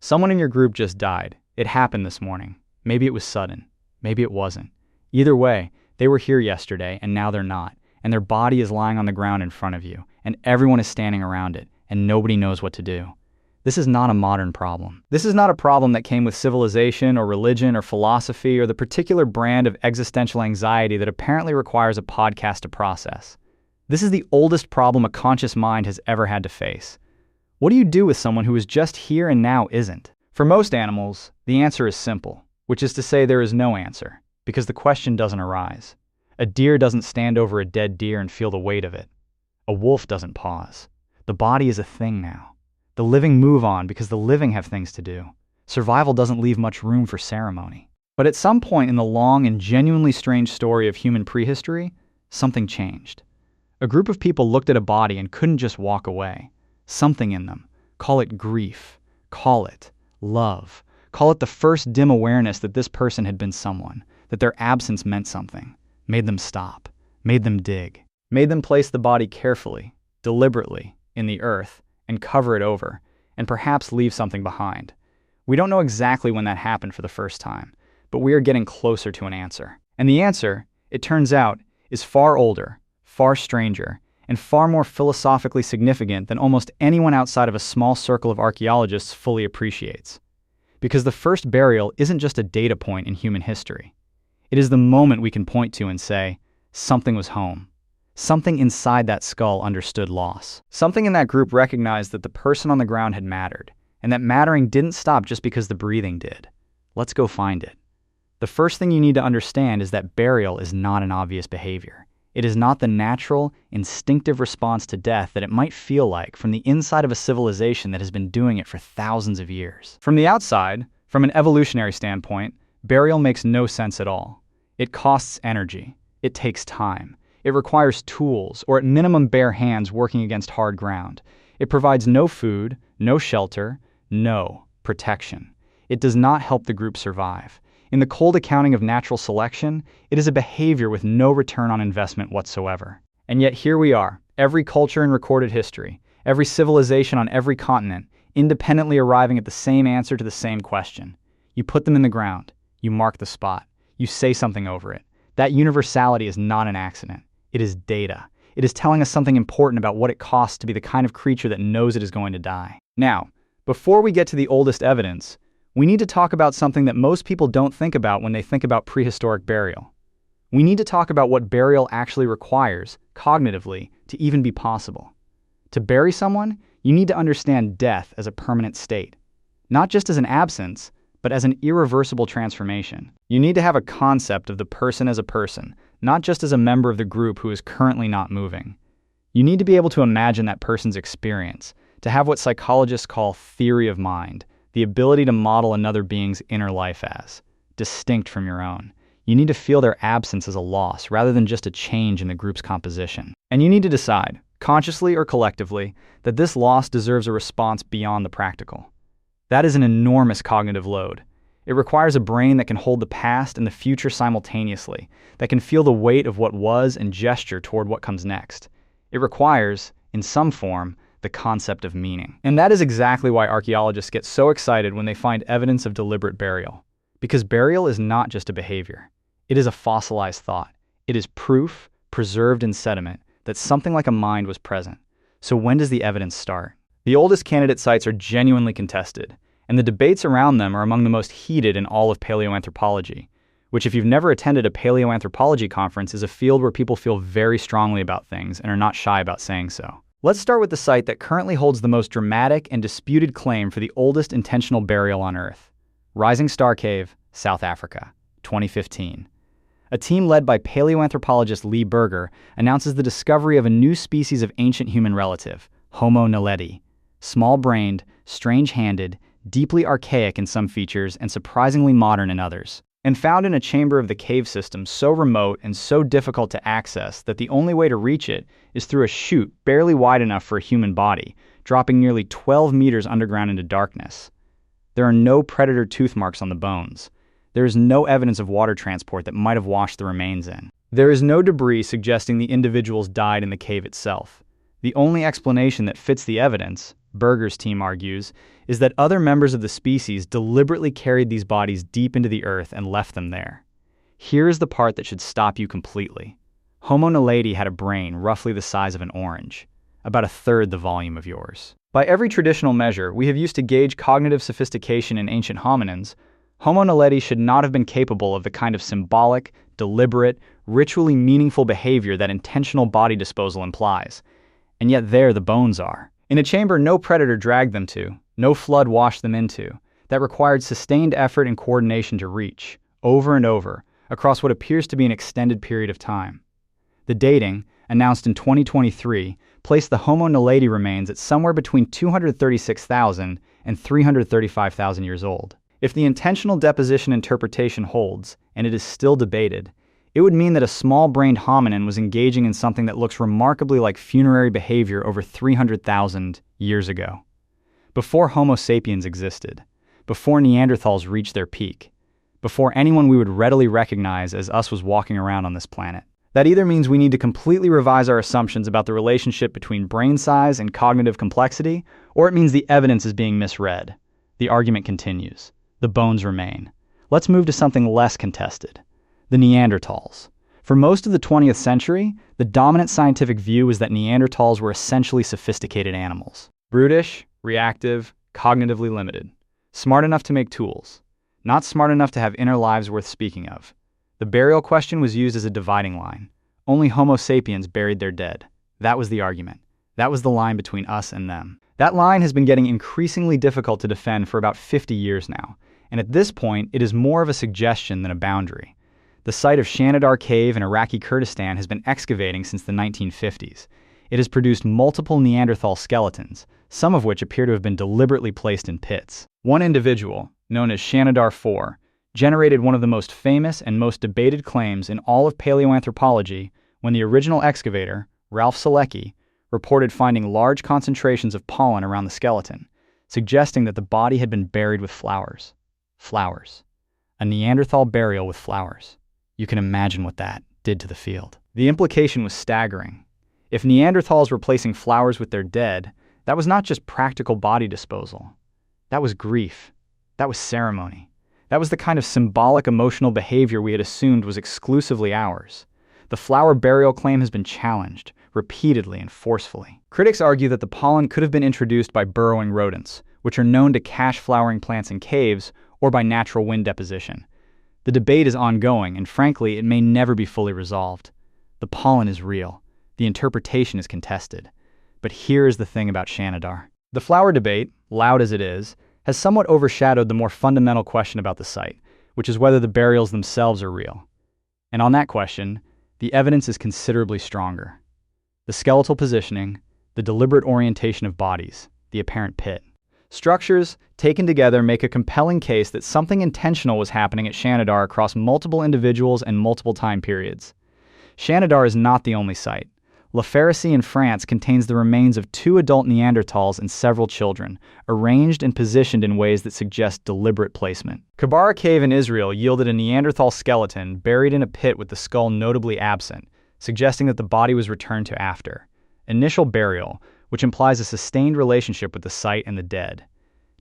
Someone in your group just died. It happened this morning. Maybe it was sudden. Maybe it wasn't. Either way, they were here yesterday and now they're not, and their body is lying on the ground in front of you, and everyone is standing around it, and nobody knows what to do. This is not a modern problem. This is not a problem that came with civilization or religion or philosophy or the particular brand of existential anxiety that apparently requires a podcast to process. This is the oldest problem a conscious mind has ever had to face. What do you do with someone who is just here and now isn't? For most animals, the answer is simple, which is to say there is no answer, because the question doesn't arise. A deer doesn't stand over a dead deer and feel the weight of it. A wolf doesn't pause. The body is a thing now. The living move on because the living have things to do. Survival doesn't leave much room for ceremony. But at some point in the long and genuinely strange story of human prehistory, something changed. A group of people looked at a body and couldn't just walk away. Something in them, call it grief, call it love, call it the first dim awareness that this person had been someone, that their absence meant something, made them stop, made them dig, made them place the body carefully, deliberately, in the earth, and cover it over, and perhaps leave something behind. We don't know exactly when that happened for the first time, but we are getting closer to an answer. And the answer, it turns out, is far older, far stranger, and far more philosophically significant than almost anyone outside of a small circle of archaeologists fully appreciates. Because the first burial isn't just a data point in human history. It is the moment we can point to and say, something was home. Something inside that skull understood loss. Something in that group recognized that the person on the ground had mattered, and that mattering didn't stop just because the breathing did. Let's go find it. The first thing you need to understand is that burial is not an obvious behavior. It is not the natural, instinctive response to death that it might feel like from the inside of a civilization that has been doing it for thousands of years. From the outside, from an evolutionary standpoint, burial makes no sense at all. It costs energy. It takes time. It requires tools, or at minimum bare hands working against hard ground. It provides no food, no shelter, no protection. It does not help the group survive. In the cold accounting of natural selection, it is a behavior with no return on investment whatsoever. And yet here we are, every culture in recorded history, every civilization on every continent, independently arriving at the same answer to the same question. You put them in the ground. You mark the spot. You say something over it. That universality is not an accident. It is data. It is telling us something important about what it costs to be the kind of creature that knows it is going to die. Now, before we get to the oldest evidence, we need to talk about something that most people don't think about when they think about prehistoric burial. We need to talk about what burial actually requires, cognitively, to even be possible. To bury someone, you need to understand death as a permanent state. Not just as an absence, but as an irreversible transformation. You need to have a concept of the person as a person, not just as a member of the group who is currently not moving. You need to be able to imagine that person's experience, to have what psychologists call theory of mind, the ability to model another being's inner life as distinct from your own. You need to feel their absence as a loss rather than just a change in the group's composition. And you need to decide, consciously or collectively, that this loss deserves a response beyond the practical. That is an enormous cognitive load. It requires a brain that can hold the past and the future simultaneously, that can feel the weight of what was and gesture toward what comes next. It requires, in some form, the concept of meaning. And that is exactly why archaeologists get so excited when they find evidence of deliberate burial. Because burial is not just a behavior. It is a fossilized thought. It is proof, preserved in sediment, that something like a mind was present. So when does the evidence start? The oldest candidate sites are genuinely contested, and the debates around them are among the most heated in all of paleoanthropology, which if you've never attended a paleoanthropology conference is a field where people feel very strongly about things and are not shy about saying so. Let's start with the site that currently holds the most dramatic and disputed claim for the oldest intentional burial on Earth. Rising Star Cave, South Africa, 2015. A team led by paleoanthropologist Lee Berger announces the discovery of a new species of ancient human relative, Homo naledi. Small-brained, strange-handed, deeply archaic in some features and surprisingly modern in others. And found in a chamber of the cave system so remote and so difficult to access that the only way to reach it is through a chute barely wide enough for a human body, dropping nearly 12 meters underground into darkness. There are no predator tooth marks on the bones. There is no evidence of water transport that might have washed the remains in. There is no debris suggesting the individuals died in the cave itself. The only explanation that fits the evidence, Berger's team argues, is that other members of the species deliberately carried these bodies deep into the earth and left them there. Here is the part that should stop you completely. Homo naledi had a brain roughly the size of an orange, about a third the volume of yours. By every traditional measure we have used to gauge cognitive sophistication in ancient hominins, Homo naledi should not have been capable of the kind of symbolic, deliberate, ritually meaningful behavior that intentional body disposal implies. And yet there the bones are. In a chamber no predator dragged them to, no flood washed them into, that required sustained effort and coordination to reach, over and over, across what appears to be an extended period of time. The dating, announced in 2023, placed the Homo naledi remains at somewhere between 236,000 and 335,000 years old. If the intentional deposition interpretation holds, and it is still debated, it would mean that a small-brained hominin was engaging in something that looks remarkably like funerary behavior over 300,000 years ago. Before Homo sapiens existed, before Neanderthals reached their peak, before anyone we would readily recognize as us was walking around on this planet. That either means we need to completely revise our assumptions about the relationship between brain size and cognitive complexity, or it means the evidence is being misread. The argument continues. The bones remain. Let's move to something less contested. The Neanderthals. For most of the 20th century, the dominant scientific view was that Neanderthals were essentially sophisticated animals. Brutish, reactive, cognitively limited. Smart enough to make tools. Not smart enough to have inner lives worth speaking of. The burial question was used as a dividing line. Only Homo sapiens buried their dead. That was the argument. That was the line between us and them. That line has been getting increasingly difficult to defend for about 50 years now, and at this point it is more of a suggestion than a boundary. The site of Shanidar Cave in Iraqi Kurdistan has been excavating since the 1950s. It has produced multiple Neanderthal skeletons, some of which appear to have been deliberately placed in pits. One individual, known as Shanidar 4, generated one of the most famous and most debated claims in all of paleoanthropology when the original excavator, Ralph Selecki, reported finding large concentrations of pollen around the skeleton, suggesting that the body had been buried with flowers. Flowers. A Neanderthal burial with flowers. You can imagine what that did to the field. The implication was staggering. If Neanderthals were placing flowers with their dead, that was not just practical body disposal. That was grief. That was ceremony. That was the kind of symbolic emotional behavior we had assumed was exclusively ours. The flower burial claim has been challenged, repeatedly and forcefully. Critics argue that the pollen could have been introduced by burrowing rodents, which are known to cache flowering plants in caves, or by natural wind deposition. The debate is ongoing, and frankly, it may never be fully resolved. The pollen is real. The interpretation is contested. But here is the thing about Shanidar. The flower debate, loud as it is, has somewhat overshadowed the more fundamental question about the site, which is whether the burials themselves are real. And on that question, the evidence is considerably stronger. The skeletal positioning, the deliberate orientation of bodies, the apparent pit. Structures, taken together, make a compelling case that something intentional was happening at Shanidar across multiple individuals and multiple time periods. Shanidar is not the only site. La Ferricie in France contains the remains of 2 adult Neanderthals and several children, arranged and positioned in ways that suggest deliberate placement. Qafzeh Cave in Israel yielded a Neanderthal skeleton buried in a pit with the skull notably absent, suggesting that the body was returned to after. Initial burial, which implies a sustained relationship with the site and the dead.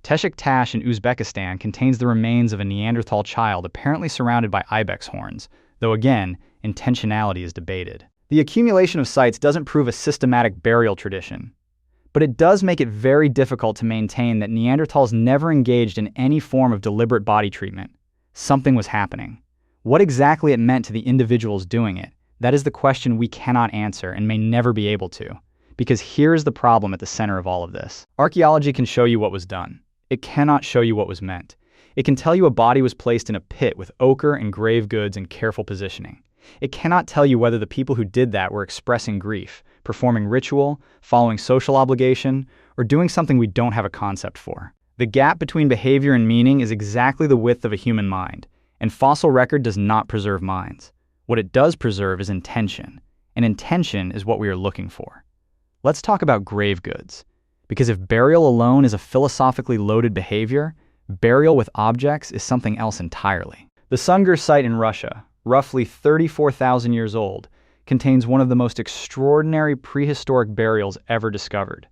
Teshik Tash in Uzbekistan contains the remains of a Neanderthal child apparently surrounded by ibex horns, though again, intentionality is debated. The accumulation of sites doesn't prove a systematic burial tradition, but it does make it very difficult to maintain that Neanderthals never engaged in any form of deliberate body treatment. Something was happening. What exactly it meant to the individuals doing it, that is the question we cannot answer and may never be able to. Because here is the problem at the center of all of this. Archaeology can show you what was done. It cannot show you what was meant. It can tell you a body was placed in a pit with ochre and grave goods and careful positioning. It cannot tell you whether the people who did that were expressing grief, performing ritual, following social obligation, or doing something we don't have a concept for. The gap between behavior and meaning is exactly the width of a human mind, and fossil record does not preserve minds. What it does preserve is intention, and intention is what we are looking for. Let's talk about grave goods, because if burial alone is a philosophically loaded behavior, burial with objects is something else entirely. The Sungur site in Russia, roughly 34,000 years old, contains one of the most extraordinary prehistoric burials ever discovered.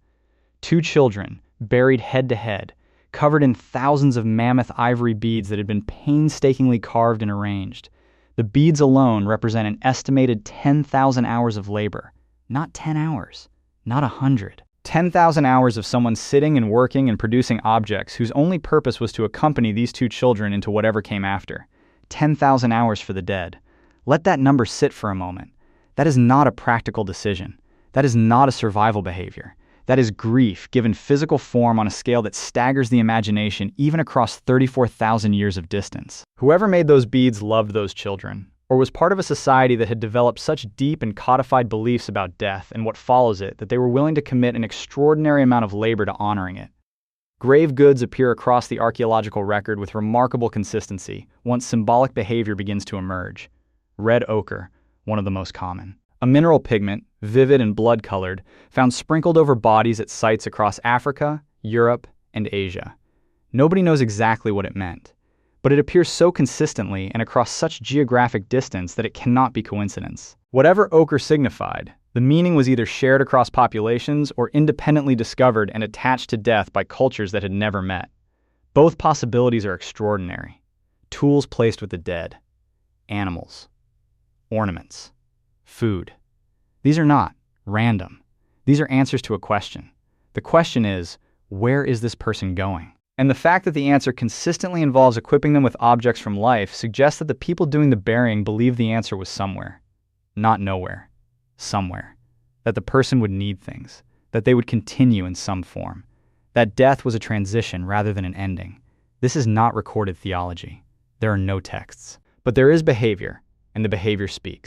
2 children, buried head to head, covered in thousands of mammoth ivory beads that had been painstakingly carved and arranged. The beads alone represent an estimated 10,000 hours of labor. Not 10 hours, not 100. 10,000 hours of someone sitting and working and producing objects whose only purpose was to accompany these two children into whatever came after. 10,000 hours for the dead. Let that number sit for a moment. That is not a practical decision. That is not a survival behavior. That is grief given physical form on a scale that staggers the imagination even across 34,000 years of distance. Whoever made those beads loved those children, or was part of a society that had developed such deep and codified beliefs about death and what follows it that they were willing to commit an extraordinary amount of labor to honoring it. Grave goods appear across the archaeological record with remarkable consistency once symbolic behavior begins to emerge. Red ochre, one of the most common. A mineral pigment, vivid and blood-colored, found sprinkled over bodies at sites across Africa, Europe, and Asia. Nobody knows exactly what it meant, but it appears so consistently and across such geographic distance that it cannot be coincidence. Whatever ochre signified, the meaning was either shared across populations or independently discovered and attached to death by cultures that had never met. Both possibilities are extraordinary. Tools placed with the dead. Animals. Ornaments. Food. These are not random. These are answers to a question. The question is, where is this person going? And the fact that the answer consistently involves equipping them with objects from life suggests that the people doing the burying believed the answer was somewhere. Not nowhere. Somewhere. That the person would need things. That they would continue in some form. That death was a transition rather than an ending. This is not recorded theology. There are no texts. But there is behavior, and the behavior speaks.